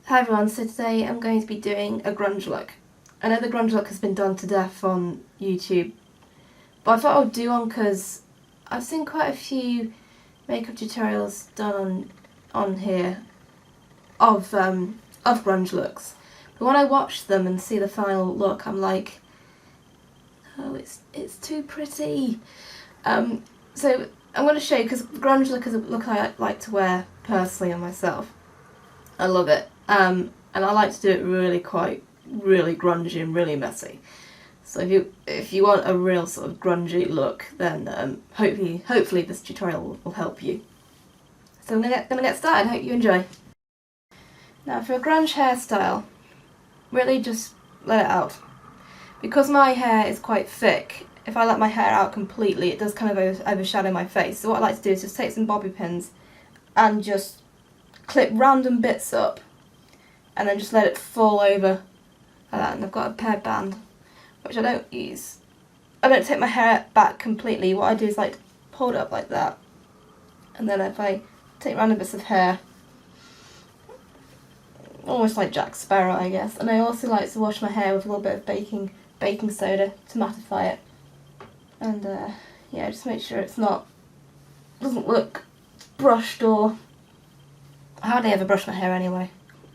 Hi everyone, so today I'm going to be doing a grunge look. I know the grunge look has been done to death on YouTube, but I thought I would do one because I've seen quite a few makeup tutorials done on here of grunge looks. But when I watch them and see the final look, I'm like, oh, it's too pretty. So I'm going to show you, because grunge look is a look I like to wear personally on myself. I love it. And I like to do it really grungy and really messy. So if you want a real sort of grungy look, then hopefully this tutorial will help you. So I'm gonna get started. Hope you enjoy. Now for a grunge hairstyle, really just let it out. Because my hair is quite thick, if I let my hair out completely, it does kind of overshadow my face. So what I like to do is just take some bobby pins and just clip random bits up and then just let it fall over like that. And I've got a hair band which I don't use. I don't take my hair back completely. What I do is like hold it up like that, and then if I take random bits of hair, almost like Jack Sparrow I guess. And I also like to wash my hair with a little bit of baking soda to mattify it, and yeah, just make sure doesn't look brushed, or I hardly ever brush my hair anyway.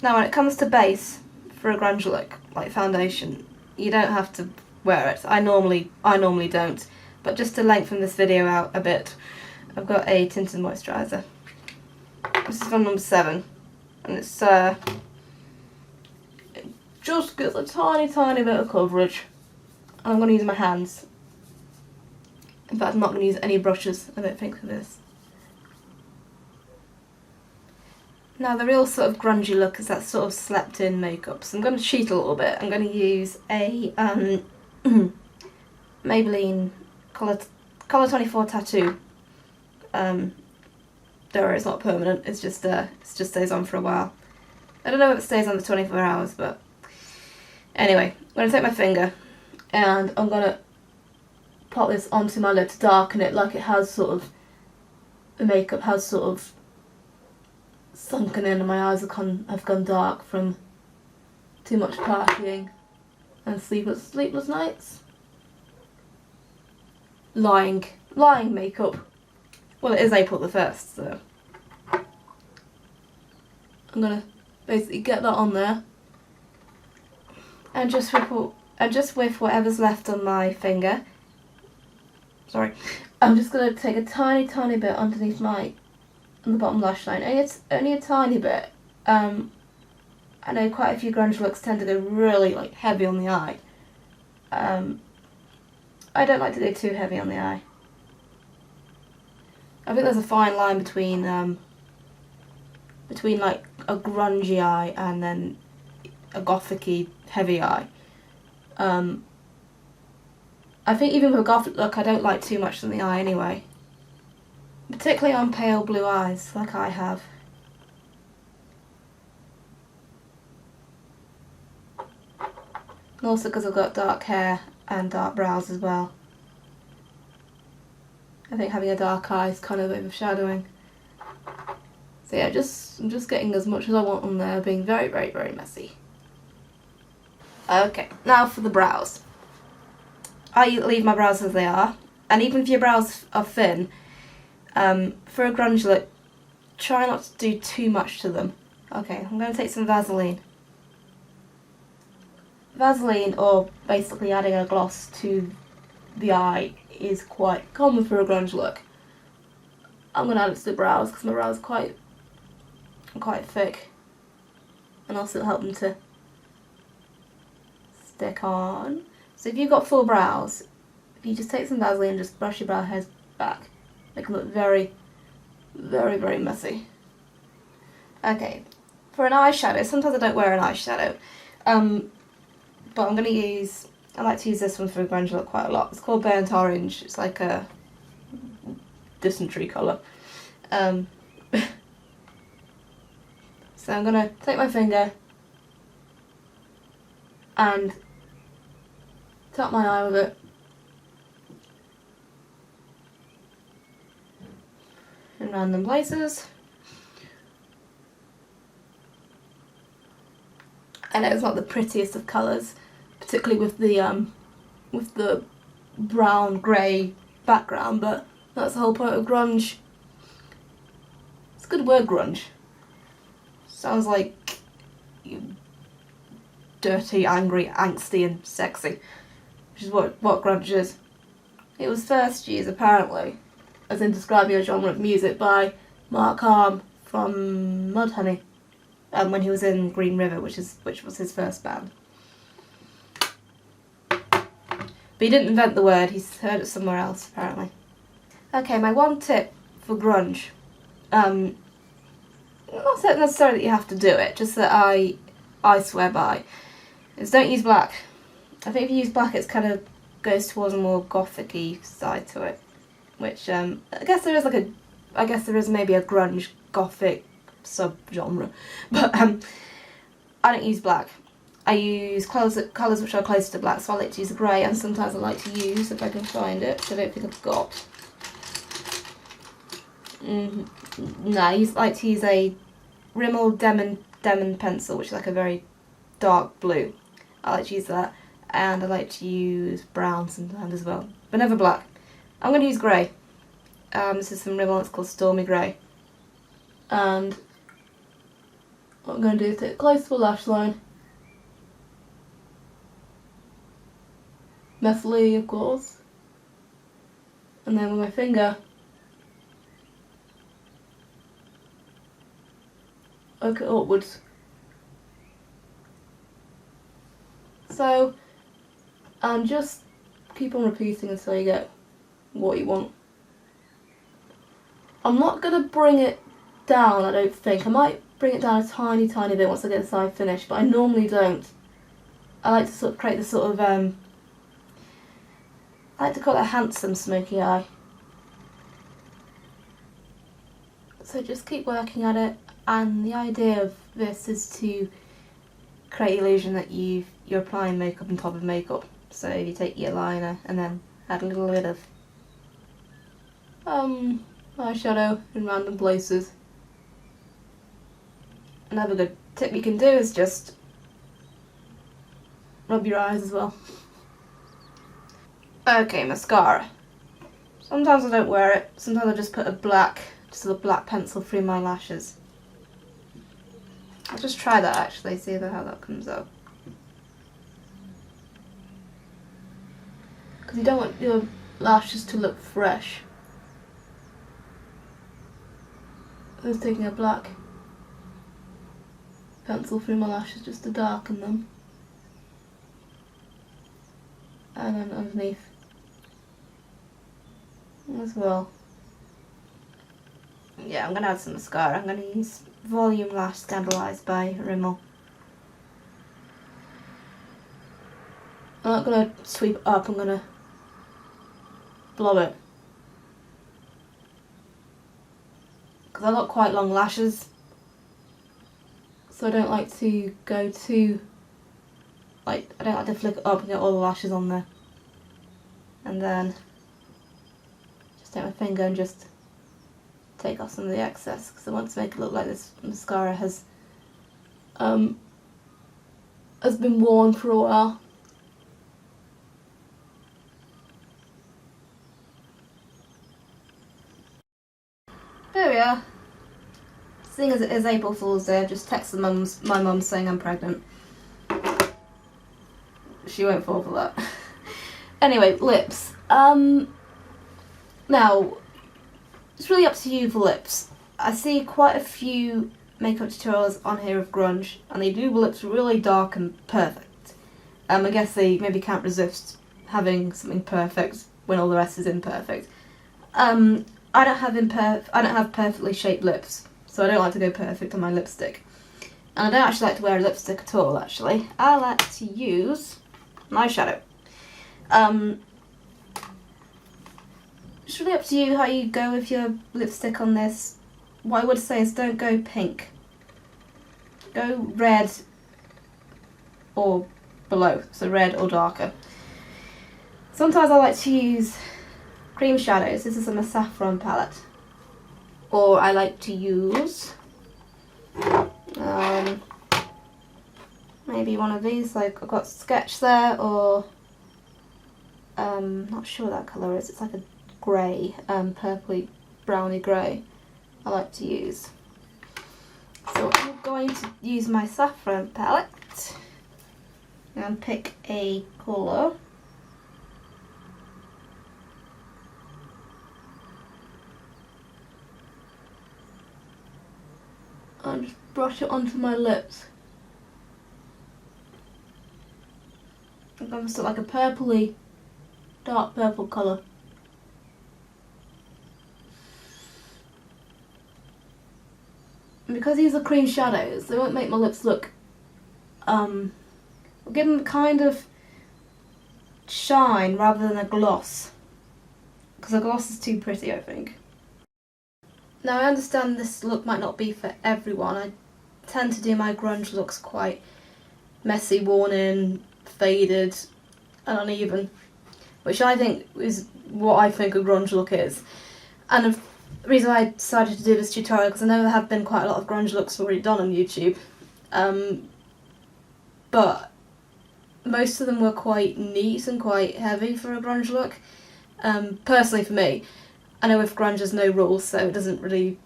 Now when it comes to base for a grunge look, like foundation, you don't have to wear it. I normally don't, but just to lengthen this video out a bit, I've got a tinted moisturiser. This is from number 7, and it just gets a tiny bit of coverage. And I'm going to use my hands. In fact, I'm not going to use any brushes, I don't think, for this. Now the real sort of grungy look is that sort of slept in makeup, so I'm going to cheat a little bit. I'm going to use a Maybelline Colour 24 tattoo. Don't worry, it's not permanent, it just stays on for a while. I don't know if it stays on for 24 hours, but anyway, I'm going to take my finger and I'm going to pop this onto my lid to darken it, like it has sort of, the makeup has sort of sunken in and my eyes have gone dark from too much partying and sleepless nights. Lying makeup. Well, it is April the 1st, so I'm gonna basically get that on there, and just with whatever's left on my finger. Sorry, I'm just gonna take a tiny bit underneath on the bottom lash line. Only a tiny bit. I know quite a few grunge looks tend to go really like heavy on the eye. I don't like to go too heavy on the eye. I think there's a fine line between like a grungy eye and then a gothic-y heavy eye. I think even with a gothic look, I don't like too much on the eye anyway. Particularly on pale blue eyes, like I have. And also because I've got dark hair and dark brows as well. I think having a dark eye is kind of overshadowing. So yeah, I'm just getting as much as I want on there, being very messy. Okay, now for the brows. I leave my brows as they are, and even if your brows are thin, for a grunge look, try not to do too much to them. Okay, I'm going to take some Vaseline. Vaseline, or basically adding a gloss to the eye, is quite common for a grunge look. I'm going to add it to the brows because my brows are quite thick, and also help them to stick on. So if you've got full brows, if you just take some Vaseline and just brush your brow hairs back, they can look very messy. Okay, for an eyeshadow, sometimes I don't wear an eyeshadow, but I like to use this one for a grunge look quite a lot. It's called Burnt Orange. It's like a dysentery colour. So I'm going to take my finger and tap my eye with it. In random places. I know it's not the prettiest of colours, particularly with the brown grey background, but that's the whole point of grunge. It's a good word, grunge. Sounds like dirty, angry, angsty and sexy, which is what grunge is. It was first used apparently as in describing a genre of music by Mark Harm from Mudhoney when he was in Green River, which was his first band. But he didn't invent the word, he's heard it somewhere else apparently. Okay, my one tip for grunge, not necessarily that you have to do it, just that I swear by, is don't use black. I think if you use black it kind of goes towards a more gothic-y side to it, which I guess there is maybe a grunge gothic sub-genre, but I don't use black. I use colours which are closer to black, so I like to use grey, and sometimes I like to use, if I can find it, which I don't think I've got. No, I like to use a Rimmel Demon pencil, which is like a very dark blue. I like to use that, and I like to use brown sometimes as well, but never black. I'm going to use grey. This is from Rimmel, it's called Stormy Grey. And what I'm going to do is take it close to the lash line. Messily, of course. And then with my finger, work it upwards. So, and just keep on repeating until you get what you want. I'm not going to bring it down, I don't think. I might bring it down a tiny bit once I get the side finished, but I normally don't. I like to sort of create this sort of, I like to call it a handsome smoky eye. So just keep working at it, and the idea of this is to create the illusion that you're applying makeup on top of makeup. So you take your liner and then add a little bit of eyeshadow in random places. Another good tip you can do is just rub your eyes as well. Okay, mascara. Sometimes I don't wear it, sometimes I just put a black pencil through my lashes. I'll just try that actually, see how that comes out. Because you don't want your lashes to look fresh. I was taking a black pencil through my lashes just to darken them. And then underneath as well. Yeah, I'm going to add some mascara. I'm going to use Volume Lash Scandalised by Rimmel. I'm not going to sweep it up, I'm going to blow it. Because I've got quite long lashes, so I don't like to go too, I don't like to flick it up and get all the lashes on there. And then just take my finger and just take off some of the excess, because I want to make it look like this mascara has been worn for a while. There we are. Seeing as it is April Fool's Day, I've just texted my mum saying I'm pregnant. She won't fall for that. Anyway, lips. Now, it's really up to you for lips. I see quite a few makeup tutorials on here of grunge, and they do lips really dark and perfect. I guess they maybe can't resist having something perfect when all the rest is imperfect. I don't have perfectly shaped lips, so I don't like to go perfect on my lipstick. And I don't actually like to wear a lipstick at all, actually. I like to use my eyeshadow. It's really up to you how you go with your lipstick on this. What I would say is don't go pink. Go red or below, so red or darker. Sometimes I like to use cream shadows. This is from a Saffron palette. Or I like to use maybe one of these, like I've got Sketch there, or not sure what that colour is, it's like a grey, purpley browny grey I like to use. So I'm going to use my saffron palette and pick a colour. And just brush it onto my lips. It's almost like a purpley, dark purple colour. And because these are cream shadows, they won't make my lips look, will give them kind of shine rather than a gloss. Because a gloss is too pretty, I think. Now I understand this look might not be for everyone. I tend to do my grunge looks quite messy, worn in, faded and uneven, which I think is what I think a grunge look is. And the reason why I decided to do this tutorial, because I know there have been quite a lot of grunge looks already done on YouTube, but most of them were quite neat and quite heavy for a grunge look. Personally for me, I know with grunge there's no rules, so it doesn't really,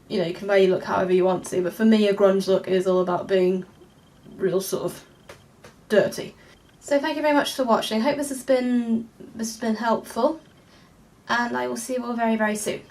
you can wear your look however you want to, but for me a grunge look is all about being real sort of dirty. So thank you very much for watching. I hope this has been helpful, and I will see you all very, very soon.